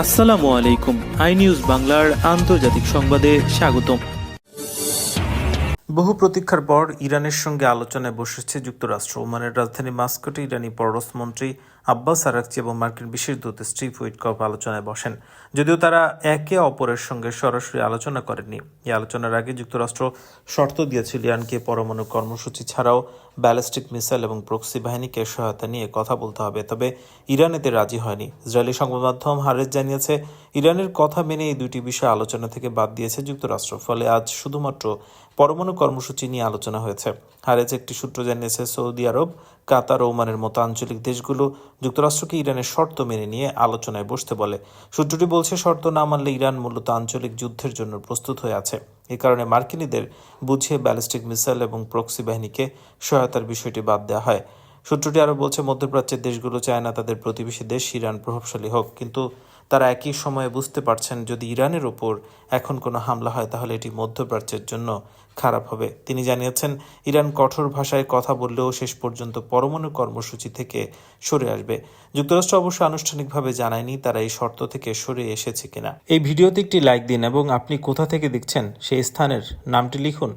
আসসালামু আলাইকুম। I news বাংলার আন্তর্জাতিক সংবাদে স্বাগতম। বহু প্রতীক্ষার পর ইরানের সঙ্গে আলোচনায় বসেছে যুক্তরাষ্ট্র। ওমানের রাজধানী মাস্কটে ইরানি পররাষ্ট্রমন্ত্রী আব্বাস আরাকচি এবং মার্কিন বিশেষ দূত স্টিভ উইটকফ আলোচনায় বসেন। যদিও তারা একে অপরের সঙ্গে সরাসরি আলোচনা করেননি। এই আলোচনার আগে যুক্তরাষ্ট্র শর্ত দিয়েছিল ইরানকে পরমাণু কর্মসূচি ছাড়াও ব্যালিস্টিক মিসাইল এবং প্রক্সি বাহিনীকে সহায়তা নিয়ে কথা বলতে হবে, তবে ইরান এতে রাজি হয়নি। ইসরায়েলি সংবাদ মাধ্যম হারেজ জানিয়েছে, ইরানের কথা মেনে এই দুটি বিষয় আলোচনা থেকে বাদ দিয়েছে যুক্তরাষ্ট্র, ফলে আজ শুধুমাত্র পরমাণু কর্মসূচি নিয়ে আলোচনা হয়েছে। হারেজ একটি সূত্র জানিয়েছে, সৌদি আরব, কাতার ও ওমানের মতো আঞ্চলিক দেশগুলো যুক্তরাষ্ট্রকে ইরানের শর্ত মেনে নিয়ে আলোচনায় বসতে বলে। সূত্রটি বলছে, শর্ত না মানলে ইরান মূলত আঞ্চলিক যুদ্ধের জন্য প্রস্তুত হয়ে আছে। এ কারণে মার্কিনীদের বুঝিয়ে ব্যালিস্টিক মিসাইল এবং প্রক্সি বাহিনীকে সহায়তার বিষয়টি বাদ দেওয়া হয়। সূত্রটি আরও বলছে, মধ্যপ্রাচ্যের দেশগুলো চায় না তাদের প্রতিবেশী দেশ ইরান প্রভাবশালী হোক, কিন্তু তারা একই সময়ে বুঝতে পারছেন যদি ইরানের ওপর এখন কোনো হামলা হয় তাহলে এটি মধ্যপ্রাচ্যের জন্য খারাপ হবে। তিনি জানিয়েছেন, ইরান কঠোর ভাষায় কথা বললেও শেষ পর্যন্ত পরমাণু কর্মসূচি থেকে সরে আসবে। যুক্তরাষ্ট্র অবশ্য আনুষ্ঠানিকভাবে জানায়নি তারা এই শর্ত থেকে সরে এসেছে কিনা। এই ভিডিওতে একটি লাইক দিন এবং আপনি কোথা থেকে দেখছেন সেই স্থানের নামটি লিখুন।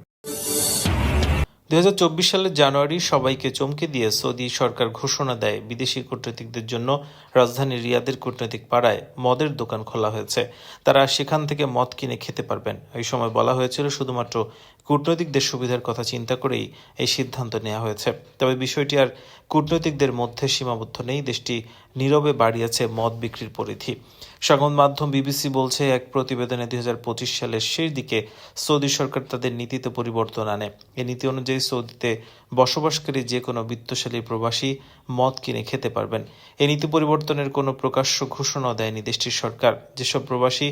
2024 সালের জানুয়ারি সবাইকে চমকে দিয়ে সৌদি সরকার ঘোষণা দেয় বিদেশি কূটনীতিকদের জন্য রাজধানী রিয়াদের কূটনৈতিক পাড়ায় মদের দোকান খোলা হয়েছে। তারা সেখান থেকে মদ কিনে খেতে পারবেন। এই সময় বলা হয়েছিল শুধুমাত্র কূটনৈতিকদের সুবিধার কথা চিন্তা করেই এই সিদ্ধান্ত নেওয়া হয়েছে। তবে বিষয়টি আর কূটনৈতিকদের মধ্যে সীমাবদ্ধ নেই, দেশটি নীরবে বাড়িয়েছে মদ বিক্রির পরিধি। সংবাদ মাধ্যম বিবিসি বলছে, এক প্রতিবেদনে 2025 সালের শেষ দিকে সৌদি সরকার তাদের নীতিতে পরিবর্তন আনে। এই নীতি অনুযায়ী সৌদিতে বসবাসকারী যে কোনো বিত্তশালী প্রবাসী মদ কিনে খেতে পারবেন। এই নীতি পরিবর্তনের কোনো প্রকাশ্য ঘোষণাও দেয়নি দেশটির সরকার। যেসব প্রবাসী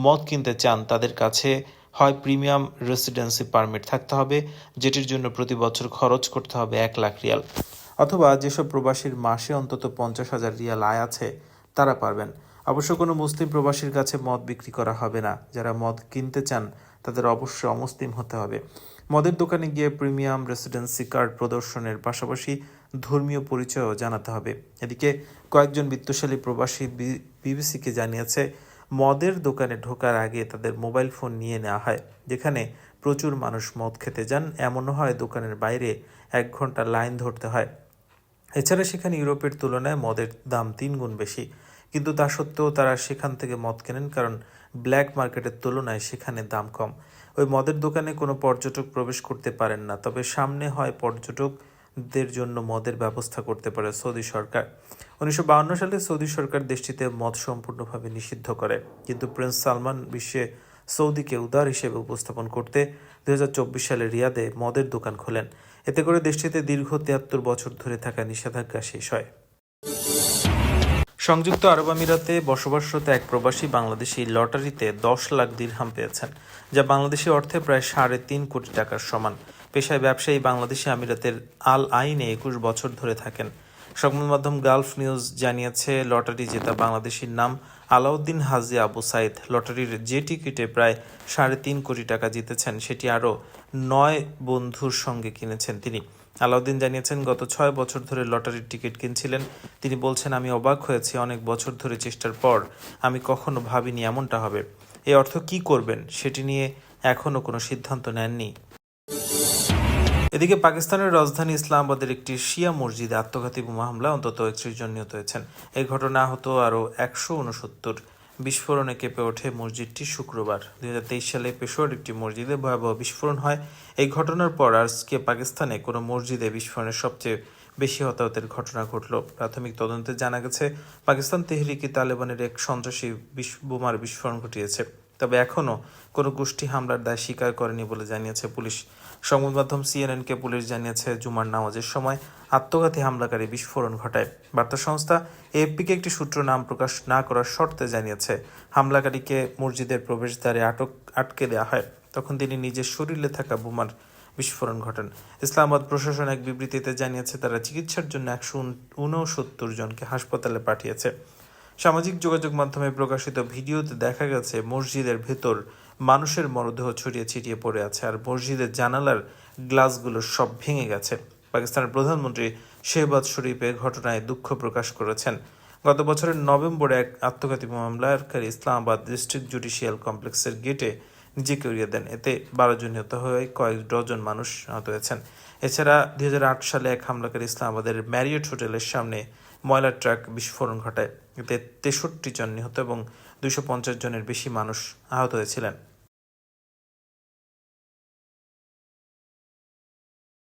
মদ কিনতে চান তাদের কাছে হয় প্রিমিয়াম রেসিডেন্সি পারমিট থাকতে হবে, যেটির জন্য প্রতি বছর খরচ করতে হবে 1 লাখ রিয়াল, অথবা যেসব প্রবাসীর মাসে অন্তত 50,000 রিয়াল আয় আছে তারা পারবেন। অবশ্য কোনো মুসলিম প্রবাসীর কাছে মদ বিক্রি করা হবে না। যারা মদ কিনতে চান তাদের অবশ্যই অমুসলিম হতে হবে। মদের দোকানে গিয়ে প্রিমিয়াম রেসিডেন্সি কার্ড প্রদর্শনের পাশাপাশি ধর্মীয় পরিচয়ও জানাতে হবে। এদিকে কয়েকজন বিত্তশালী প্রবাসী বিবিসিকে জানিয়েছে, মদের দোকানে ঢোকার আগে তাদের মোবাইল ফোন নিয়ে নেওয়া হয়। যেখানে প্রচুর মানুষ মদ খেতে যান, এমনও হয় দোকানের বাইরে 1 ঘন্টা লাইন ধরতে হয়। এছাড়া সেখানে ইউরোপের তুলনায় মদের দাম 3 গুণ বেশি, কিন্তু তা সত্ত্বেও তারা সেখান থেকে মদ কেনেন, কারণ ব্ল্যাক মার্কেটের তুলনায় সেখানে দাম কম। ওই মদের দোকানে কোনো পর্যটক প্রবেশ করতে পারেন না, তবে সামনে হয় পর্যটকদের জন্য মদের ব্যবস্থা করতে পারে সৌদি সরকার। 1952 সালে সৌদি সরকার দেশটিতে মদ সম্পূর্ণভাবে নিষিদ্ধ করে, কিন্তু প্রিন্স সালমান বিশ্বে সৌদিকে উদার হিসেবে উপস্থাপন করতে 2024 সালে রিয়াদে মদের দোকান খোলেন। এতে করে দেশটিতে দীর্ঘ 73 বছর ধরে থাকা নিষেধাজ্ঞা শেষ হয়। সংযুক্ত আরব আমিরাতে বসবাসরত এক প্রবাসী বাংলাদেশি লটারিতে 10 লাখ দিরহাম পেয়েছেন, যা বাংলাদেশি অর্থে প্রায় 3.5 কোটি টাকার সমান। পেশায় ব্যবসায়ী বাংলাদেশি আমিরাতের আল আইনে 21 বছর ধরে থাকেন। সংবাদ মাধ্যম গালফ নিউজ জানিয়েছে, লটারি জেতা বাংলাদেশির নাম আলাউদ্দিন হাজি আবু সাইদ। লটারির যে টিকিটে প্রায় 3.5 কোটি টাকা জিতেছেন, সেটি আরও 9 বন্ধুর সঙ্গে কিনেছেন তিনি। আলাউদ্দিন জানিয়েছেন, গত 6 বছর ধরে লটারির টিকিট কিনছিলেন। তিনি বলছেন, আমি অবাক হয়েছি, অনেক বছর ধরে চেষ্টার পর আমি কখনো ভাবিনি এমনটা হবে। এই অর্থ কি করবেন সেটি নিয়ে এখনও কোনো সিদ্ধান্ত নেননি। এদিকে পাকিস্তানের রাজধানী ইসলামাবাদের একটি শিয়া মসজিদে আত্মঘাতী বোমা হামলা, অন্তত 31 জন নিহত হয়েছেন। এই ঘটনা আহত আরও 169। বিস্ফোরণে কেঁপে ওঠে মসজিদটি শুক্রবার। 2023 সালে পেশোয়ার একটি মসজিদে ভয়াবহ বিস্ফোরণ হয়। এই ঘটনার পর আজকে পাকিস্তানে কোনো মসজিদে বিস্ফোরণের সবচেয়ে বেশি হতাহতের ঘটনা ঘটল। প্রাথমিক তদন্তে জানা গেছে, পাকিস্তান তেহরিকি তালেবানের এক সন্ত্রাসী বোমার বিস্ফোরণ ঘটিয়েছে, তবে এখনও কোনো গোষ্ঠী হামলার দায় স্বীকার করেনি বলে জানিয়েছে পুলিশ। সংবাদ মাধ্যম সিএনএনকে পুলিশ জানিয়েছে, জুমার নামাজের সময় আত্মঘাতী হামলাকারী বিস্ফোরণ ঘটায়। বার্তা সংস্থা এএফপিকে একটি সূত্র নাম প্রকাশ না করার শর্তে জানিয়েছে, হামলাকারীকে মসজিদের প্রবেশদ্বারে আটকে দেওয়া হয়। তখন তিনি নিজের শরীরে থাকা বোমার বিস্ফোরণ ঘটান। ইসলামাবাদ প্রশাসন এক বিবৃতিতে জানিয়েছে, তারা চিকিৎসার জন্য 169 জনকে হাসপাতালে পাঠিয়েছে। সামাজিক যোগাযোগ মাধ্যমে প্রকাশিত ভিডিওতে দেখা গেছে, মসজিদের ভেতর মানুষের মরদেহ ছড়িয়ে ছিটিয়ে পড়ে আছে, আর মসজিদের জানালার গ্লাসগুলো সব ভেঙে গেছে। পাকিস্তানের প্রধানমন্ত্রী শেহবাজ শরীফ এ ঘটনায় দুঃখ প্রকাশ করেছেন। গত বছরের নভেম্বরে এক আত্মঘাতী মামলাকারী ইসলামাবাদ ডিস্ট্রিক্ট জুডিশিয়াল কমপ্লেক্সের গেটে নিজেকে উড়িয়ে দেন। এতে 12 জন নিহত হয়ে কয়েক ডজন মানুষ আহত হয়েছেন। এছাড়া 2008 সালে এক হামলাকারী ইসলামাবাদের ম্যারিয়ট হোটেলের সামনে ময়লার ট্রাক বিস্ফোরণ ঘটায়। এতে 63 জন নিহত এবং 250 জনের বেশি মানুষ আহত হয়েছিলেন।